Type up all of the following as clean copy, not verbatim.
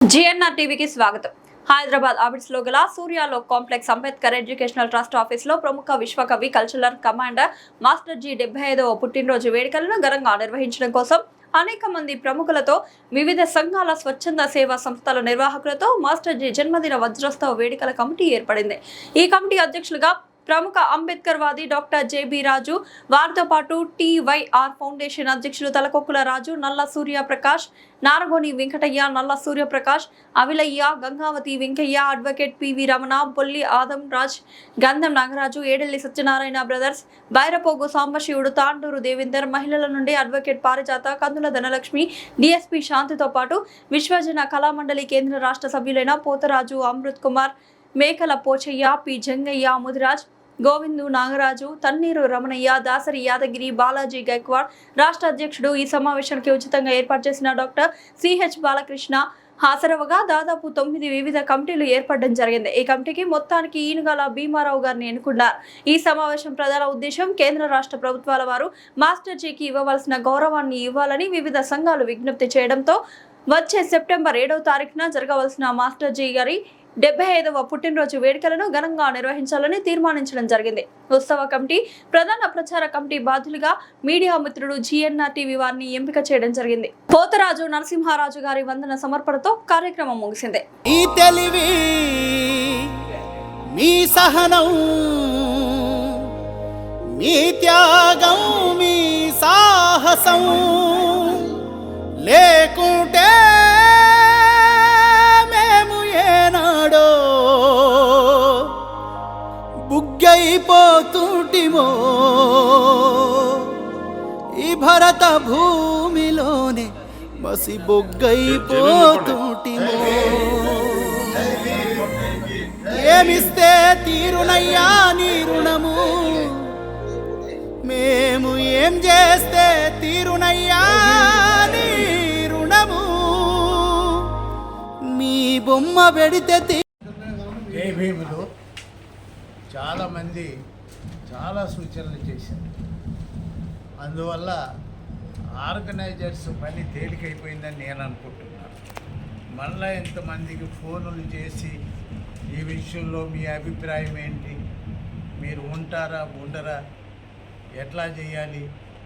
GNR టీవీకి స్వాగతం. హైదరాబాద్ ఆబిడ్స్ లో గల సూర్యాలో complex Ambedkar educational trust office లో ప్రముఖ విశ్వకవి కల్చరల్ కమాండర్ మాస్టర్ జీ 75వ పుట్టినరోజు వేడుకలను ఘనంగా నిర్వహించడం కోసం అనేక మంది ప్రముఖులతో వివిధ సంఘాల స్వచ్ఛంద సేవా సంస్థల నిర్వాహకులతో మాస్టర్ జీ జన్మదిన వజ్రోత్సవ వేడుకల కమిటీ ఏర్పడింది. ఈ కమిటీ అధ్యక్షులుగా ప్రముఖ అంబేద్కర్ వాది డాక్టర్ జేబీ రాజు, వారితో పాటు TYR ఫౌండేషన్ అధ్యక్షులు తలకొక్కుల రాజు, నల్ల సూర్యప్రకాష్, నారగోని వెంకటయ్య, నల్ల సూర్యప్రకాష్, అవిలయ్య, గంగావతి వెంకయ్య, అడ్వకేట్ PV రమణ, బొల్లి ఆదం రాజ్, గంధం నాగరాజు, ఏడెల్లి సత్యనారాయణ బ్రదర్స్, బైరపోగు సాంబశివుడు, తాండూరు దేవేందర్, మహిళల నుండి అడ్వకేట్ పారిజాత, కందుల ధనలక్ష్మి, DSP శాంతితో పాటు విశ్వజన కళామండలి కేంద్ర రాష్ట్ర సభ్యులైన పోతరాజు, అమృత్ కుమార్, మేకల పోచయ్య, P జంగయ్య, ముదిరాజ్, గోవిందు నాగరాజు, తన్నీరు రమణయ్య, దాసరి యాదగిరి, బాలాజీ గైక్వాడ్, రాష్ట్ర అధ్యక్షుడు ఈ సమావేశానికి ఉచితంగా ఏర్పాటు చేసిన డాక్టర్ CH బాలకృష్ణ హాజరవగా దాదాపు 9 వివిధ కమిటీలు ఏర్పడడం జరిగింది. ఈ కమిటీకి మొత్తానికి ఈనుగాల భీమారావు గారిని ఎన్నుకున్నారు. ఈ సమావేశం ప్రధాన ఉద్దేశం కేంద్ర రాష్ట్ర ప్రభుత్వాల వారు మాస్టర్ జీకి ఇవ్వవలసిన గౌరవాన్ని ఇవ్వాలని వివిధ సంఘాలు విజ్ఞప్తి చేయడంతో వచ్చే సెప్టెంబర్ 7వ తారీఖున జరగవలసిన మాస్టర్ జీ గారి 75వ పుట్టినరోజు వేడుకలను ఘనంగా నిర్వహించాలని తీర్మానించడం జరిగింది. ఉత్సవ కమిటీ ప్రధాన ప్రచార కమిటీ బాధ్యులుగా మీడియా మిత్రుడు GNR టీవీ వారిని ఎంపిక చేయడం జరిగింది. పోతరాజు నరసింహారాజు గారి వందన సమర్పణతో కార్యక్రమం ముగిసింది. ఈ తెలివి, మీ సహనం, మీ త్యాగం, మీ సాహసం లేకుంటే బుగ్గైపోతుంటిమో ఈ భరత భూమిలోనే మసి బొగ్గైపోతుంటిమో. ఏమిస్తే తీరునయ్యా నీ రుణము, మేము ఏం చేస్తే తీరునయ్యా నీ రుణము, మీ బొమ్మ పెడితే జై భీములు చాలామంది చాలా సూచనలు చేశారు. అందువల్ల ఆర్గనైజర్స్ పని తేలికైపోయిందని నేను అనుకుంటున్నాను. మళ్ళీ ఇంతమందికి ఫోన్లు చేసి ఈ విషయంలో మీ అభిప్రాయం ఏంటి, మీరు ఉంటారా ఉండరా, ఎట్లా చేయాలి,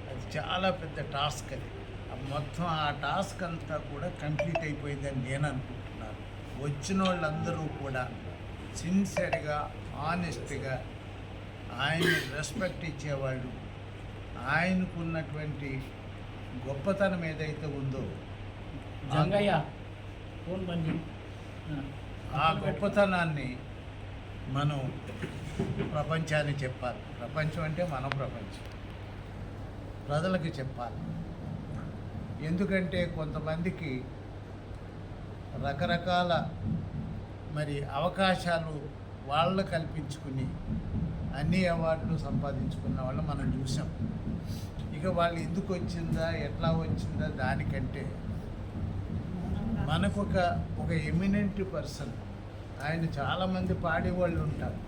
అది చాలా పెద్ద టాస్క్. అది మొత్తం ఆ టాస్క్ అంతా కూడా కంప్లీట్ అయిపోయిందని నేను అనుకుంటున్నాను. వచ్చిన వాళ్ళందరూ కూడా సిన్సియర్గా, ఆనెస్ట్గా ఆయన్ని రెస్పెక్ట్ ఇచ్చేవాళ్ళు, ఆయనకున్నటువంటి గొప్పతనం ఏదైతే ఉందో ఆ గొప్పతనాన్ని మనం ప్రపంచాన్ని చెప్పాలి. ప్రపంచం అంటే మన ప్రపంచం, ప్రజలకు చెప్పాలి. ఎందుకంటే కొంతమందికి రకరకాల అవకాశాలు వాళ్ళు కల్పించుకుని అన్ని అవార్డులు సంపాదించుకున్న వాళ్ళు మనం చూసాం. ఇక వాళ్ళు ఎందుకు వచ్చిందా, ఎట్లా వచ్చిందా దానికంటే మనకు ఒక ఎమినెంట్ పర్సన్, ఆయన చాలామంది పాడేవాళ్ళు ఉంటారు,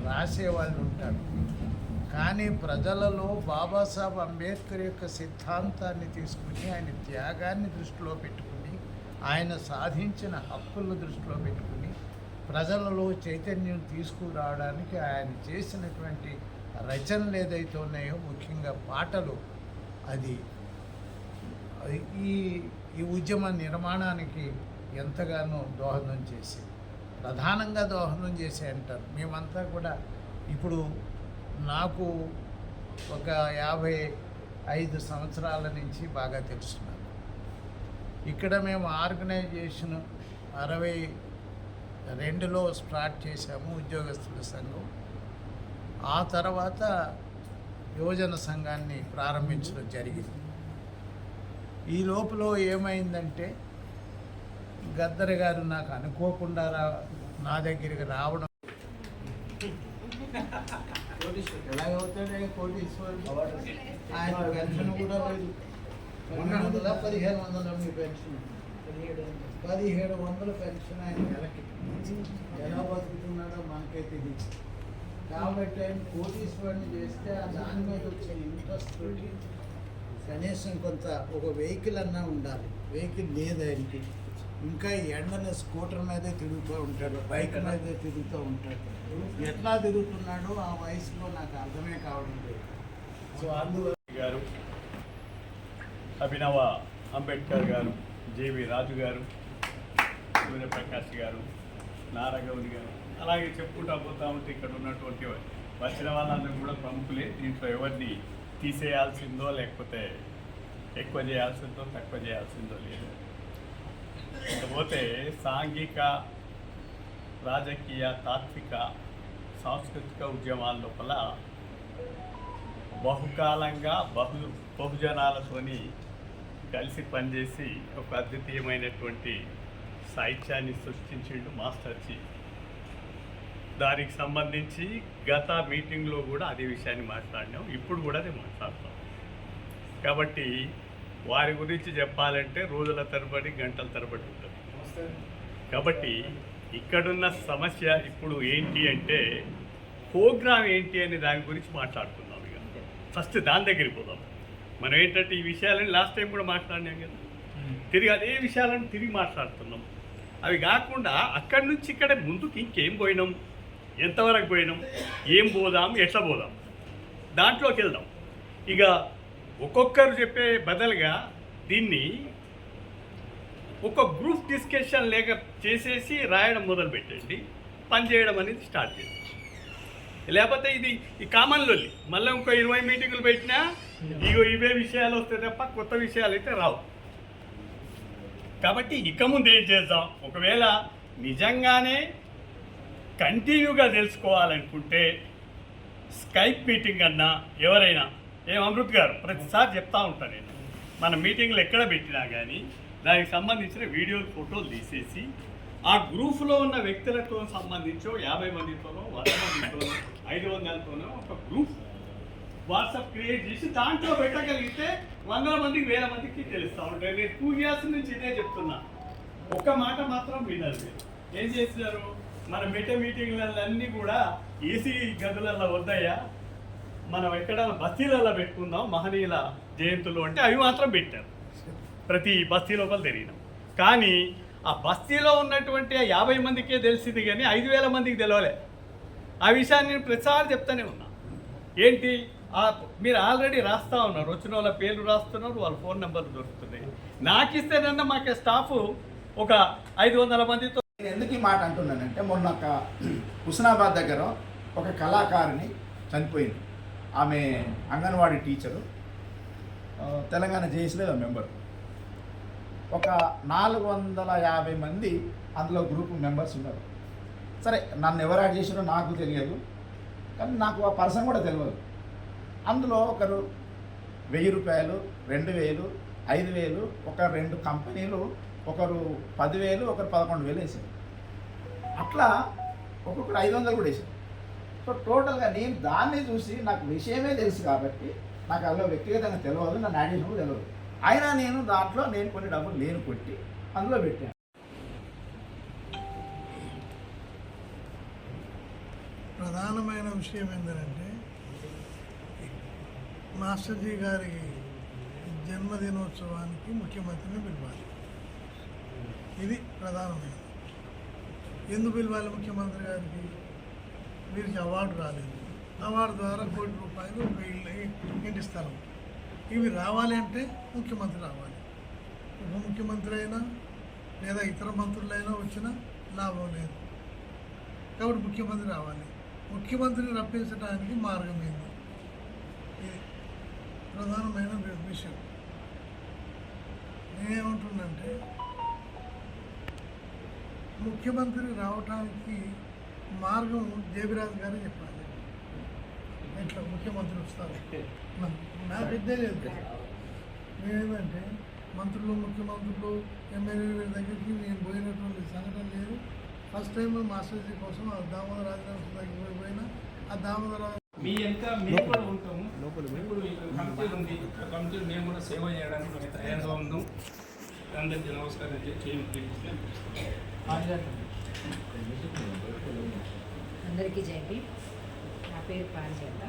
రాసేవాళ్ళు ఉంటారు, కానీ ప్రజలలో బాబాసాహెబ్ అంబేద్కర్ యొక్క సిద్ధాంతాన్ని తీసుకుని, ఆయన త్యాగాన్ని దృష్టిలో పెట్టుకుని, ఆయన సాధించిన హక్కులను దృష్టిలో పెట్టుకుని ప్రజలలో చైతన్యం తీసుకురావడానికి ఆయన చేసినటువంటి రచనలు ఏదైతే ఉన్నాయో, ముఖ్యంగా పాటలు, అది ఈ ఉద్యమ నిర్మాణానికి ఎంతగానో దోహదం చేసి, ప్రధానంగా దోహదం చేసి అంటారు. మేమంతా కూడా ఇప్పుడు నాకు ఒక 55 సంవత్సరాల నుంచి బాగా తెలుసున్నాను. ఇక్కడ మేము ఆర్గనైజేషన్ 62లో స్టార్ట్ చేశాము, ఉద్యోగస్తుల సంఘం. ఆ తర్వాత యువజన సంఘాన్ని ప్రారంభించడం జరిగింది. ఈ లోపల ఏమైందంటే గద్దర్ గారు నాకు అనుకోకుండా నా దగ్గరికి రావడం, ఎలాగవుతాడే కోటీశ్వరుడు, ఆయన పెన్షన్ కూడా లేదు. 1500 మీ పెన్షన్, 1700 పెన్షన్ ఆయన నెలకి. ఎలా బతుకుతున్నాడో మనకే తెలియదు. కాబట్టి ఆయన కోటీశ్వరుని చేస్తే ఆ దాని మీద వచ్చే ఇంట్రెస్ట్ తోటి కనీసం కొంత ఒక వెహికల్ అన్నా ఉండాలి. వెహికల్ లేదు ఆయనకి. ఇంకా ఎండన స్కూటర్ మీదే తిరుగుతూ ఉంటాడు, బైక్ మీదే తిరుగుతూ ఉంటాడు. ఎట్లా తిరుగుతున్నాడో ఆ వయసులో నాకు అర్థమే కావడం లేదు. సో అందువల్ల గారు, అభినవ అంబేద్కర్ గారు, జేవి రాజు గారు, సూర్యప్రకాష్ గారు, నారాగౌని గారు, అలాగే చెప్పుకుంటా పోతా ఉంటే ఇక్కడ ఉన్నటువంటి వచ్చిన వాళ్ళందరూ కూడా ప్రముఖులే. దీంట్లో ఎవరిని తీసేయాల్సిందో లేకపోతే ఎక్కువ చేయాల్సిందో తక్కువ చేయాల్సిందో లేదు. ఇకపోతే సాంఘిక, రాజకీయ, తాత్విక, సాంస్కృతిక ఉద్యమాల లోపల బహుకాలంగా బహుజనాలతోని కలిసి పనిచేసి ఒక అద్వితీయమైనటువంటి సాహిత్యాన్ని సృష్టించిండు మాస్టర్జీ. దానికి సంబంధించి గత మీటింగ్లో కూడా అదే విషయాన్ని మాట్లాడినాం, ఇప్పుడు కూడా అదే మాట్లాడతాం. కాబట్టి వారి గురించి చెప్పాలంటే రోజుల తరబడి గంటల తరబడి ఉంటుంది. కాబట్టి ఇక్కడున్న సమస్య ఇప్పుడు ఏంటి అంటే ప్రోగ్రామ్ ఏంటి అని దాని గురించి మాట్లాడుతున్నాం. ఇక ఫస్ట్ దాని దగ్గరికి పోదాం. మనం ఏంటంటే ఈ విషయాలని లాస్ట్ టైం కూడా మాట్లాడినాం కదా, తిరిగి అదే విషయాలను తిరిగి మాట్లాడుతున్నాం. అవి కాకుండా అక్కడి నుంచి ఇక్కడ ముందుకు ఇంకేం పోయినాం, ఎంతవరకు పోయినాం, ఏం పోదాం, ఎట్లా పోదాం, దాంట్లోకి వెళ్దాం. ఇక ఒక్కొక్కరు చెప్పే బదులుగా దీన్ని ఒక గ్రూప్ డిస్కషన్ లేక చేసేసి రాయడం మొదలుపెట్టండి, పని చేయడం అనేది స్టార్ట్ చేయండి. లేకపోతే ఇది ఈ కామన్లో మళ్ళీ ఇంకో 20 మీటింగులు పెట్టినా ఇవే విషయాలు వస్తే తప్ప కొత్త విషయాలు అయితే రావు. కాబట్టి ఇక ముందు ఏం చేద్దాం, ఒకవేళ నిజంగానే కంటిన్యూగా తెలుసుకోవాలనుకుంటే స్కైప్ మీటింగ్ అన్నా ఎవరైనా అమృత్ గారు ప్రతిసారి చెప్తా ఉంటాను నేను, మన మీటింగ్లు ఎక్కడ పెట్టినా కానీ దానికి సంబంధించిన వీడియోలు, ఫోటోలు తీసేసి ఆ గ్రూప్లో ఉన్న వ్యక్తులతో సంబంధించో 50 మందితోనో 100 మందితోనో 500తోనో ఒక గ్రూప్ వాట్సాప్ క్రియేట్ చేసి దాంట్లో పెట్టగలిగితే 100 మందికి 1000 మందికి తెలుస్తూ ఉంటాయి. నేను 2 ఇయర్స్ నుంచి ఇదే చెప్తున్నా. ఒక్క మాట మాత్రం వినరు. ఏం చేస్తున్నారు, మన మీటింగ్లన్నీ కూడా ఏసీ గదులలో వద్దయ్యా, మనం ఎక్కడైనా బస్తీలలో పెట్టుకుందాం మహనీయుల జయంతులు అంటే అవి మాత్రం పెట్టారు. ప్రతి బస్తీ లోపల తిరిగినాం. కానీ ఆ బస్తీలో ఉన్నటువంటి 50 మందికే తెలిసింది కానీ 5000 మందికి తెలియలే. ఆ విషయాన్ని నేను ప్రతిసారి చెప్తానే ఉన్నా. ఏంటి, మీరు ఆల్రెడీ రాస్తూ ఉన్నారు, వచ్చిన వాళ్ళ పేర్లు రాస్తున్నారు, వాళ్ళ ఫోన్ నెంబర్లు దొరుకుతున్నాయి. నాకు ఇస్తేనన్నా మాకు స్టాఫ్ ఒక 500 మందితో. నేను ఎందుకు ఈ మాట అంటున్నానంటే మొన్న ఒక హుస్నాబాద్ దగ్గర ఒక కళాకారిణి చనిపోయింది. ఆమె అంగన్వాడీ టీచరు, తెలంగాణ జేఏసీలో మెంబర్. ఒక 450 మంది అందులో గ్రూప్ మెంబర్స్ ఉన్నారు. సరే, నన్ను ఎవరు యాడ్ చేసారో నాకు తెలియదు, కానీ నాకు ఆ పర్సన్ కూడా తెలియదు. అందులో ఒకరు 1000 రూపాయలు, 2000, 5000, ఒక 2 కంపెనీలు, ఒకరు 10,000, ఒకరు 11,000 వేసారు. అట్లా ఒక్కొక్కరు 500 కూడా వేసారు. సో టోటల్గా నేను దాన్ని చూసి నాకు విషయమే తెలుసు కాబట్టి నాకు అందులో వ్యక్తిగతంగా తెలియదు, నన్ను యాడ్ చేసినప్పుడు తెలియదు. అయినా నేను దాంట్లో కొన్ని డబ్బులు నేను కొట్టి అందులో పెట్టాను. ప్రధానమైన విషయం ఏంటంటే మాస్టర్జీ గారి జన్మదినోత్సవానికి ముఖ్యమంత్రిని పిలవాలి. ఇది ప్రధానమైనది. ఎందుకు పిలవాలి ముఖ్యమంత్రి గారికి? వీరికి అవార్డు రాలేదు. అవార్డు ద్వారా ₹1 కోటి ఒక ఇంటి స్థలం. ఇవి రావాలి అంటే ముఖ్యమంత్రి రావాలి. ఉప ముఖ్యమంత్రి అయినా లేదా ఇతర మంత్రులైనా వచ్చినా లాభం లేదు. కాబట్టి ముఖ్యమంత్రి రావాలి. ముఖ్యమంత్రిని రప్పించడానికి మార్గం ఏంది? ఇది ప్రధానమైన విషయం. నేనేమంటున్నంటే ముఖ్యమంత్రి రావటానికి మార్గం జేబీరాజు గారే చెప్పాలి. ఎట్లా ముఖ్యమంత్రి వస్తారు? నాకు ఇద్దే లేదు. నేనేంటంటే మంత్రులు, ముఖ్యమంత్రులు, ఎమ్మెల్యేల దగ్గరికి నేను పోయినటువంటి సంఘటన లేదు. ఫస్ట్ టైం మాస్టర్జీ కోసం ఆ దామోదర రాజనరసింహ దగ్గరికి పోయినా ఆ దామోదర మీ ఎంత మేము కూడా ఉంటాము. ఇప్పుడు కమిటీ ఉంది, ఆ కమిటీ మేము కూడా సేవ చేయడానికి మేము తయారుగా ఉన్నాం. అందరికీ నమస్కారం అందరికీ జైపీ. నా పేరు పారిజాత,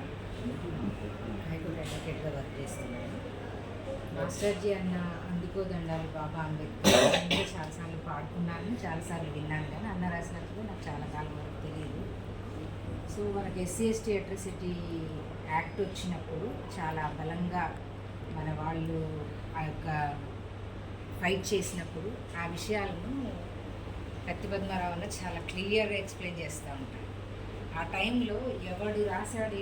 హైకోర్టు అడ్వకేట్గా వర్క్ చేస్తున్నాను. మాస్టర్జీ అన్న అందుకోదండాలి బాబా అంబేద్కర్ నేను చాలాసార్లు పాడుకున్నాను, చాలాసార్లు విన్నాను, కానీ అన్న రాసినప్పుడు నాకు చాలా కాలం వరకు తెలియదు. సో మనకి SC/ST అట్రాసిటీ యాక్ట్ వచ్చినప్పుడు చాలా బలంగా మన వాళ్ళు ఆ యొక్క ఫైట్ చేసినప్పుడు ఆ విషయాలను కత్తి పద్మారావు అన్న చాలా క్లియర్గా ఎక్స్ప్లెయిన్ చేస్తూ ఉంటారు. ఆ టైంలో ఎవడు రాశాడు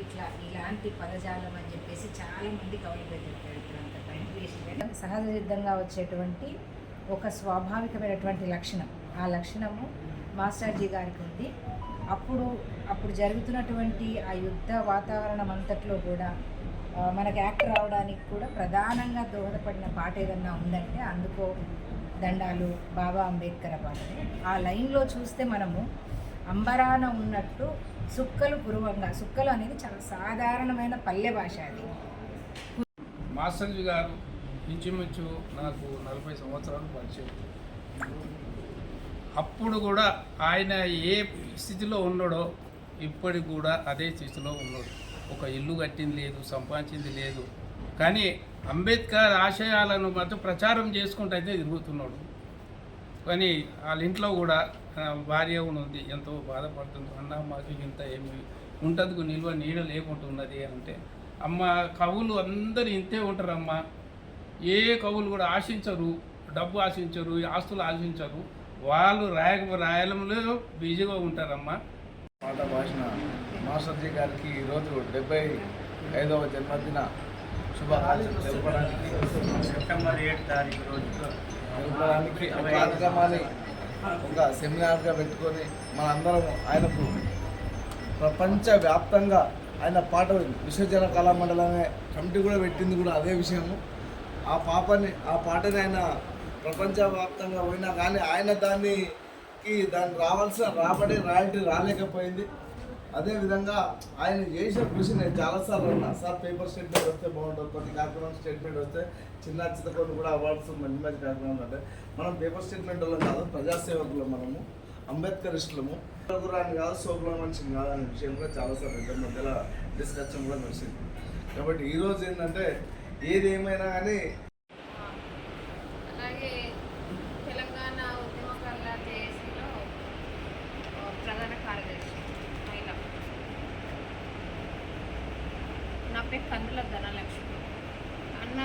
ఇలాంటి పదజాలం అని చెప్పేసి చాలామంది కవులు పెట్టారు. అంత టైం వేస్ట్. సహజ సిద్ధంగా వచ్చేటువంటి ఒక స్వాభావికమైనటువంటి లక్షణం, ఆ లక్షణము మాస్టర్జీ గారికి ఉంది. అప్పుడు జరుగుతున్నటువంటి ఆ యుద్ధ వాతావరణం అంతట్లో కూడా మనకు యాక్ట్ రావడానికి కూడా ప్రధానంగా దోహదపడిన పాట ఏదన్నా ఉందంటే అందుకో దండాలు బాబా అంబేద్కర్ పాటనే. ఆ లైన్లో చూస్తే మనము అంబరాన ఉన్నట్టు సుక్కలు పురువంగా, సుక్కలు అనేది చాలా సాధారణమైన పల్లె భాష. అది మాస్టర్జీ గారు ఇంచుమించు నాకు 40 సంవత్సరాలు పరిచయం. అప్పుడు కూడా ఆయన ఏ స్థితిలో ఉన్నాడో ఇప్పటికి కూడా అదే స్థితిలో ఉన్నాడు. ఒక ఇల్లు కట్టింది లేదు, సంపాదించింది లేదు, కానీ అంబేద్కర్ ఆశయాలను మాత్రం ప్రచారం చేసుకుంటూ అయితే తిరుగుతున్నాడు. కానీ వాళ్ళ ఇంట్లో కూడా భార్య ఉంది, ఎంతో బాధపడుతుంది. అన్న మాకు ఇంత ఏమి ఉంటందుకు నిల్వ నీడ లేకుంటున్నది అంటే, అమ్మ కవులు అందరూ ఇంతే ఉంటారమ్మా, ఏ కవులు కూడా ఆశించరు, డబ్బు ఆశించరు, ఆస్తులు ఆశించరు, వాళ్ళు రాయలంలో బిజీగా ఉంటారమ్మా. పాట భాషణ మాస్టర్జీ గారికి ఈరోజు 75వ జన్మదిన శుభాకాంక్షలు తెలపడానికి సెప్టెంబర్ 7 తారీఖు రోజు తెలపడానికి ఒక కార్యక్రమాన్ని ఒక సెమినార్గా పెట్టుకొని మనందరం ఆయనకు ప్రపంచవ్యాప్తంగా ఆయన పాట విశ్వజన కళామండలనే కమిటీ కూడా పెట్టింది కూడా అదే విషయము. ఆ పాటని ఆయన ప్రపంచవ్యాప్తంగా పోయినా కానీ ఆయన దాన్ని రావాల్సిన రాబడి రాయల్టీ రాలేకపోయింది. అదేవిధంగా ఆయన చేసిన కృషి నేను చాలాసార్లు అన్నా, సార్ పేపర్ స్టేట్మెంట్ వస్తే బాగుంటుంది, కొన్ని కార్యక్రమం స్టేట్మెంట్ వస్తే చిన్న కొన్ని కూడా అవార్డ్స్ మంచి మంచి కార్యక్రమాలు అంటే మనం పేపర్ స్టేట్మెంట్ వాళ్ళం కాదు, ప్రజాసేవకులు, మనము అంబేద్కరిస్టులము, గురాన్ని కాదు, సోకుల మనిషిని కాదు అనే విషయం కూడా చాలాసార్లు ఇద్దరి మధ్యలో డిస్కషన్ కూడా నడిచింది. కాబట్టి ఈరోజు ఏంటంటే ఏది ఏమైనా కానీ అలాగే తెలంగాణ ఉద్యమకారుల జేఏసీలో ప్రధాన కార్యదర్శి మహిళ. నా పేరు కందుల ధనలక్ష్మి. అన్న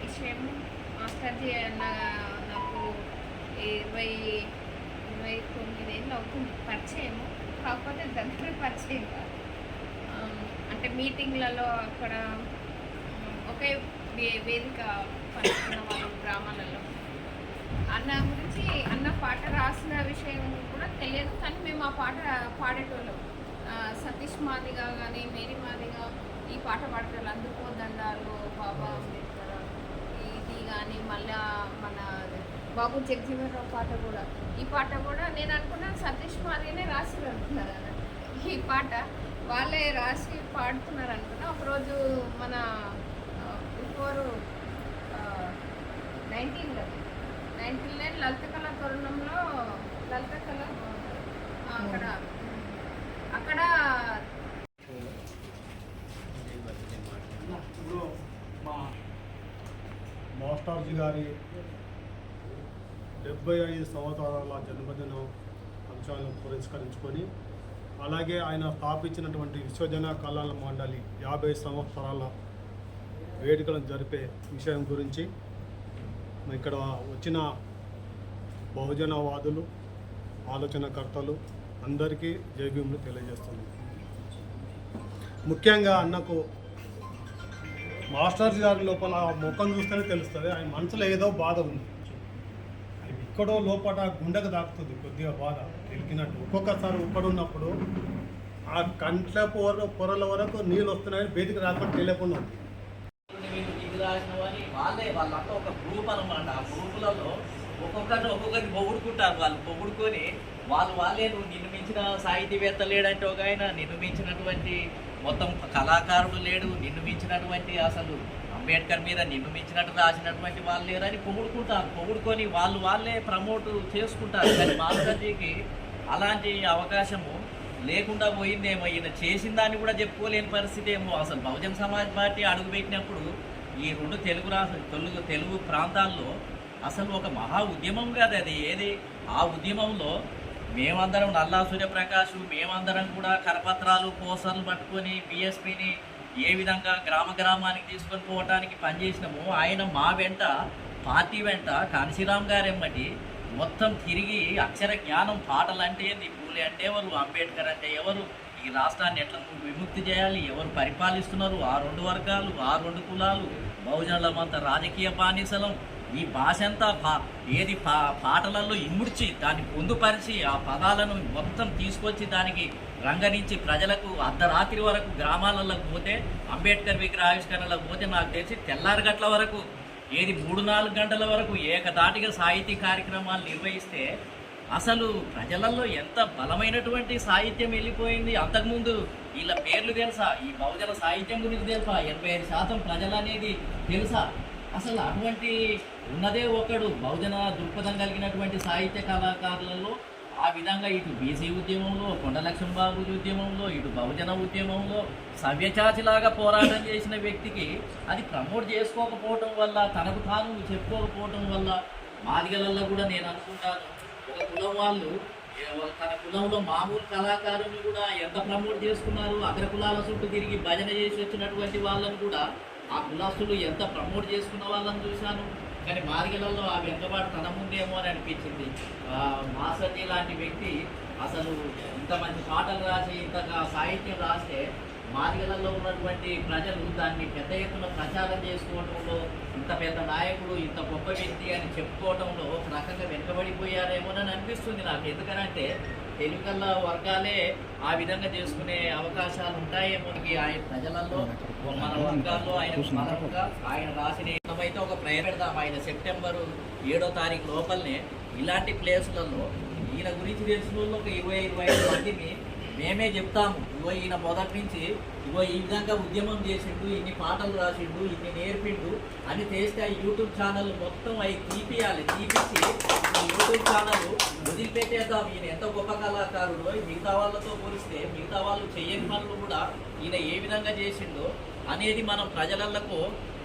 విషయం మాస్టర్జీ అన్న నాకు 29 ఏళ్ళు అవుతుంది పరిచయము, కాకపోతే దగ్గర పరిచయం కాదు. అంటే మీటింగ్లలో అక్కడ ఒకే వేదిక పంచుకున్న వాళ్ళు గ్రామాలలో. అన్న గురించి అన్న పాట రాసిన విషయం కూడా తెలియదు, కానీ మేము ఆ పాట పాడేటోళ్ళం. సతీష్ మాదిగా కానీ మేరీ మాదిగా ఈ పాట పాడేటోళ్ళు. అందుకో దండాలు బాబా అంబేద్కర్ ఇది కానీ, మళ్ళా మన బాబు జగజీవనరావు పాట కూడా, ఈ పాట కూడా నేను అనుకున్నాను సతీష్ మాదిగానే రాసి అనుకున్నారు అన్న. ఈ పాట వాళ్ళే రాసి పాడుతున్నారు అనుకున్నా. ఒకరోజు మన బిఫోర్ 19 లలిత కళా తరుణంలో లలిత కళ అక్కడ మా మాస్టర్జీ గారి 75 సంవత్సరాల జన్మదిన అంశాలను పురస్కరించుకొని, అలాగే ఆయన స్థాపించినటువంటి విశ్వజన కళల మండలి 50 సంవత్సరాల వేడుకలను జరిపే విషయం గురించి ఇక్కడ వచ్చిన బహుజనవాదులు, ఆలోచనకర్తలు అందరికీ జైభీములు తెలియజేస్తుంది. ముఖ్యంగా అన్నకు మాస్టర్స్ గారి లోపల ముఖం చూస్తేనే తెలుస్తుంది ఆయన మనసులో ఏదో బాధ ఉంది. ఎక్కడో లోపల గుండెకు తాకుతుంది కొద్దిగా బాధ తెలికినట్టు. ఒక్కొక్కసారి ఒక్కడున్నప్పుడు ఆ కంట్ల పొరల వరకు నీళ్ళు వస్తున్నాయని బయటికి రాకుండా తెలియకుండా ఉంది. వాళ్ళంతా ఒక గ్రూప్ అనమాట. ఆ గ్రూపులలో ఒక్కొక్కరిని పొగుడుకుంటారు. వాళ్ళు పొగుడుకొని వాళ్ళే నువ్వు నిన్ను మించిన సాహితీవేత్త లేడంటే ఒక ఆయన, నిన్ను మించినటువంటి మొత్తం కళాకారుడు లేడు, నిన్ను మించినటువంటి అసలు అంబేద్కర్ మీద నిన్ను మించినట్టు రాసినటువంటి వాళ్ళు లేరని పొగుడుకుంటారు. పొగుడుకొని వాళ్ళే ప్రమోట్ చేసుకుంటారు. కానీ మాస్టర్జీకి అలాంటి అవకాశము లేకుండా పోయిందేమో. ఈయన చేసిన దాన్ని కూడా చెప్పుకోలేని పరిస్థితి ఏమో. అసలు బహుజన్ సమాజ్ పార్టీ అడుగుపెట్టినప్పుడు ఈ రెండు తెలుగు ప్రాంతాల్లో అసలు ఒక మహా ఉద్యమం కాదు అది. ఏది ఆ ఉద్యమంలో మేమందరం నల్లా సూర్యప్రకాష్ మేమందరం కూడా కరపత్రాలు పోస్టర్లు పట్టుకొని బీఎస్పీని ఏ విధంగా గ్రామానికి తీసుకొని పోవటానికి పనిచేసినామో ఆయన మా వెంట పార్టీ వెంట కాంశీరామ్ గారెమ్మటి మొత్తం తిరిగి అక్షర జ్ఞానం పాటలు అంటే ఏంది, పూలే అంటే ఎవరు, అంబేద్కర్ అంటే ఎవరు, ఈ రాష్ట్రాన్ని ఎట్లా విముక్తి చేయాలి, ఎవరు పరిపాలిస్తున్నారు, ఆ రెండు వర్గాలు, ఆ రెండు కులాలు, బహుజనులమంతా రాజకీయ బానిసలం, ఈ భాష అంతా పాటలలో ఇముడ్చి దాన్ని పొందుపరిచి ఆ పదాలను మొత్తం తీసుకొచ్చి దానికి రంగరించి ప్రజలకు అర్ధరాత్రి వరకు గ్రామాలకు పోతే అంబేద్కర్ విగ్రహావిష్కరణలకు పోతే నాకు తెలిసి తెల్లారగట్ల వరకు 3-4 గంటల వరకు ఏకదాటిగా సాహితీ కార్యక్రమాలు నిర్వహిస్తే అసలు ప్రజలలో ఎంత బలమైనటువంటి సాహిత్యం వెళ్ళిపోయింది. అంతకుముందు వీళ్ళ పేర్లు తెలుసా, ఈ బహుజన సాహిత్యం గురించి తెలుసా, 85% ప్రజలు అనేది తెలుసా? అసలు అటువంటి ఉన్నదే ఒకడు బహుజన దృక్పథం కలిగినటువంటి సాహిత్య కళాకారులలో ఆ విధంగా ఇటు బీసీ ఉద్యమంలో, కొండ లక్ష్మణబాబు ఉద్యమంలో, ఇటు బహుజన ఉద్యమంలో సవ్యచాచిలాగా పోరాటం చేసిన వ్యక్తికి అది ప్రమోట్ చేసుకోకపోవటం వల్ల, తనకు తాను చెప్పుకోకపోవటం వల్ల మాదిగలల్లో కూడా నేను అనుకుంటాను ఒక కులం వాళ్ళు తన కులంలో మామూలు కళాకారుని కూడా ఎంత ప్రమోట్ చేసుకున్నారు. అగ్ర కులాల చుట్టూ తిరిగి భజన చేసి వచ్చినటువంటి వాళ్ళని కూడా ఆ కులస్తులు ఎంత ప్రమోట్ చేసుకున్న వాళ్ళని చూశాను. కానీ మాదిగలలో ఆ వెనుకబాటు తన ముందేమో అని అనిపించింది. మాసర్జీ లాంటి వ్యక్తి అసలు ఇంత మంచి పాటలు రాసి ఇంతగా సాహిత్యం రాస్తే మాదిగలలో ఉన్నటువంటి ప్రజలు దాన్ని పెద్ద ఎత్తున ప్రచారం చేసుకోవడంలో ఇంత పెద్ద నాయకుడు, ఇంత గొప్ప వ్యక్తి అని చెప్పుకోవడంలో ఒక రకంగా వెనుకబడిపోయారేమోనని అనిపిస్తుంది నాకు. ఎందుకనంటే తెలుగుల వర్గాలే ఆ విధంగా చేసుకునే అవకాశాలు ఉంటాయేమో. ఆయన ప్రజలలో మన వర్గాల్లో ఆయన రాసిన అయితే ఒక ప్రయత్నం పెడదాం. ఆయన సెప్టెంబర్ 7వ తారీఖు లోపలనే ఇలాంటి ప్లేసులలో ఈయన గురించి తెలిసిన వాళ్ళు ఒక 20-25 మందిని మేమే చెప్తాము. ఈయన మొదటి నుంచి ఈ విధంగా ఉద్యమం చేసిండు, ఇన్ని పాటలు రాసిండు, ఇన్ని నేర్పిండు అని చేస్తే ఆ యూట్యూబ్ ఛానల్ మొత్తం అవి తీపియాలి. తీపించి ఈ యూట్యూబ్ ఛానల్ వదిలిపెట్టేద్దాం. ఈయన ఎంత గొప్ప కళాకారుడో మిగతా వాళ్ళతో పోలిస్తే మిగతా వాళ్ళు చేయని పనులు కూడా ఈయన ఏ విధంగా చేసిండో అనేది మనం ప్రజలకు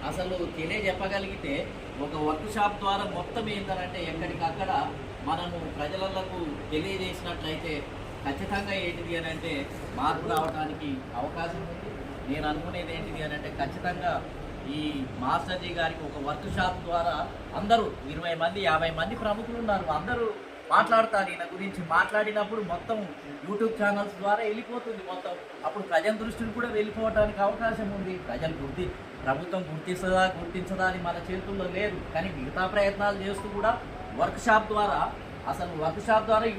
అసలు తెలియజెప్పగలిగితే ఒక వర్క్ షాప్ ద్వారా మొత్తం ఏంటంటే ఎక్కడికక్కడ మనము ప్రజలకు తెలియజేసినట్లయితే ఖచ్చితంగా ఏంటిది అని అంటే మార్పు రావడానికి అవకాశం ఉంది. నేను అనుకునేది ఏంటిది అని అంటే ఖచ్చితంగా ఈ మాస్టర్జీ గారికి ఒక వర్క్ షాప్ ద్వారా అందరూ 20 మంది 50 మంది ప్రముఖులు ఉన్నారు, అందరూ మాట్లాడతారు ఈయన గురించి. మాట్లాడినప్పుడు మొత్తం యూట్యూబ్ ఛానల్స్ ద్వారా వెళ్ళిపోతుంది మొత్తం. అప్పుడు ప్రజల దృష్టిని కూడా వెళ్ళిపోవడానికి అవకాశం ఉంది. ప్రభుత్వం గుర్తించదా అని మన చేతుల్లో లేదు. కానీ మిగతా ప్రయత్నాలు చేస్తూ కూడా వర్క్ షాప్ ద్వారా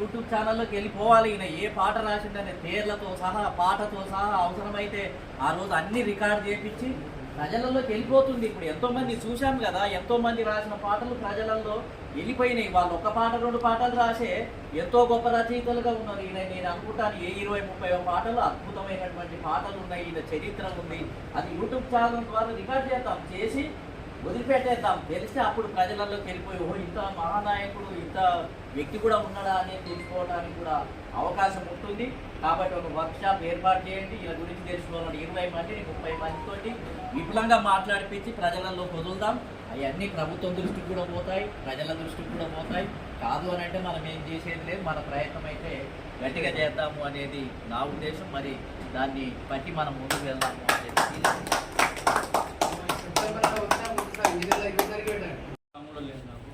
యూట్యూబ్ ఛానల్లోకి వెళ్ళిపోవాలి. ఈయన ఏ పాట రాసిందనే పేర్లతో సహా పాటతో సహా అవసరమైతే ఆ రోజు అన్ని రికార్డ్ చేయించి ప్రజలలోకి వెళ్ళిపోతుంది. ఇప్పుడు ఎంతోమంది చూశాం కదా, ఎంతోమంది రాసిన పాటలు ప్రజలలో వెళ్ళిపోయినాయి. వాళ్ళు ఒక పాట 2 పాటలు రాసే ఎంతో గొప్ప రచయితలుగా ఉన్నారు. ఈయన నేను అనుకుంటాను 20-30 పాటలు అద్భుతమైనటువంటి పాటలు ఉన్నాయి. ఈయన చరిత్ర ఉంది. అది యూట్యూబ్ ఛానల్ ద్వారా రికార్డ్ చేద్దాం, చేసి వదిలిపెట్టేద్దాం. తెలిస్తే అప్పుడు ప్రజలలోకి వెళ్ళిపోయి ఇంత మహానాయకుడు, ఇంత వ్యక్తి కూడా ఉన్నాడా అనేది తెలుసుకోవడానికి కూడా అవకాశం ఉంటుంది. కాబట్టి ఒక వర్క్ షాప్ ఏర్పాటు చేయండి. ఇలా గురించి తెలుసుకోవాలని 20 మందిని 30 మందితోటి విపులంగా మాట్లాడిపించి ప్రజలలో వదులుదాం. అవన్నీ ప్రభుత్వం దృష్టికి కూడా పోతాయి, ప్రజల దృష్టికి కూడా పోతాయి. కాదు అని అంటే మనం ఏం చేసేది లేదు. మన ప్రయత్నం అయితే గట్టిగా చేద్దాము అనేది నా ఉద్దేశం. మరి దాన్ని బట్టి మనం ముందుకు వెళ్దాము అని చెప్పి లేదు నాకు.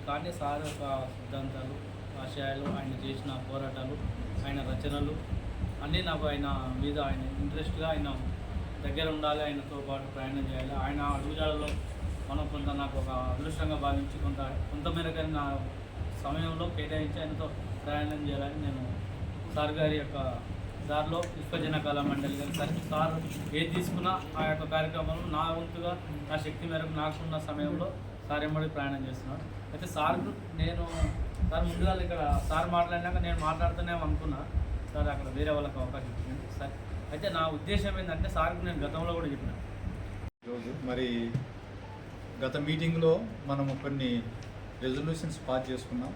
కానీ సార్ యొక్క సిద్ధాంతాలు, ఆశయాలు, ఆయన చేసిన పోరాటాలు, ఆయన రచనలు అన్నీ నాకు ఆయన మీద ఆయన ఇంట్రెస్ట్గా ఆయన దగ్గర ఉండాలి, ఆయనతో పాటు ప్రయాణం చేయాలి. ఆయన అడుగుజాడలో మనం కొంత నాకు ఒక అదృష్టంగా భావించి కొంతమేరకు నా సమయంలో కేటాయించి ఆయనతో ప్రయాణం చేయాలని నేను సార్ గారి యొక్క దారిలో విశ్వజన కళా మండలి గారి సార్ ఏది తీసుకున్నా ఆ యొక్క కార్యక్రమంలో నా వంతుగా నా శక్తి మేరకు నాకున్న సమయంలో సార్ ఎంబడి ప్రయాణం చేస్తున్నాను. అయితే సార్ ముందుగా ఇక్కడ సార్ మాట్లాడినాక నేను మాట్లాడుతూనే అనుకున్నా, సార్ అక్కడ వేరే వాళ్ళకి అవకాశం ఇచ్చింది సార్. అయితే నా ఉద్దేశం ఏంటంటే సార్కు నేను గతంలో కూడా చెప్పిన ఈరోజు మరి గత మీటింగ్లో మనము కొన్ని రెజల్యూషన్స్ పాస్ చేసుకున్నాం.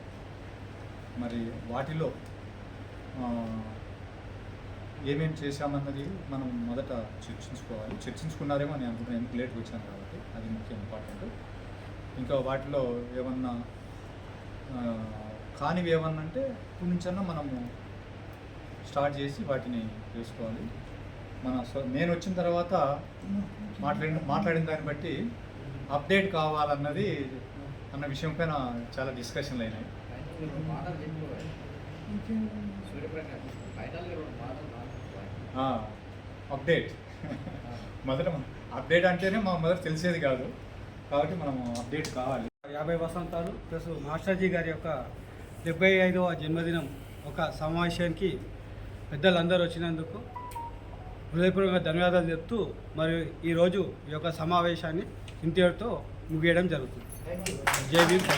మరి వాటిలో ఏమేమి చేశామన్నది మనం మొదట చర్చించుకున్నారేమో అని అనుకుంటున్నాను, ఎందుకు లేట్గా వచ్చాను కాబట్టి అది ముఖ్య ఇంపార్టెంట్. ఇంకా వాటిలో ఏమన్నా కానివి ఏమన్నా అంటే ఇప్పుడు నుంచన్నా మనము స్టార్ట్ చేసి వాటిని చేసుకోవాలి. నేను వచ్చిన తర్వాత మాట్లాడిన దాన్ని బట్టి అప్డేట్ కావాలన్నది అన్న విషయం పైన చాలా డిస్కషన్లు అయినాయి. అప్డేట్ మొదట అప్డేట్ అంటేనే మొదట తెలిసేది కాదు కాబట్టి మనం అప్డేట్ కావాలి. 50 వసంతాలు ప్లస్ మాస్టర్జీ గారి యొక్క 75వ జన్మదినం ఒక సమావేశానికి పెద్దలందరూ వచ్చినందుకు హృదయపూర్వకంగా ధన్యవాదాలు చెప్తూ మరియు ఈరోజు ఈ యొక్క సమావేశాన్ని ఇంతటితో ముగియడం జరుగుతుంది. జై భీమ్.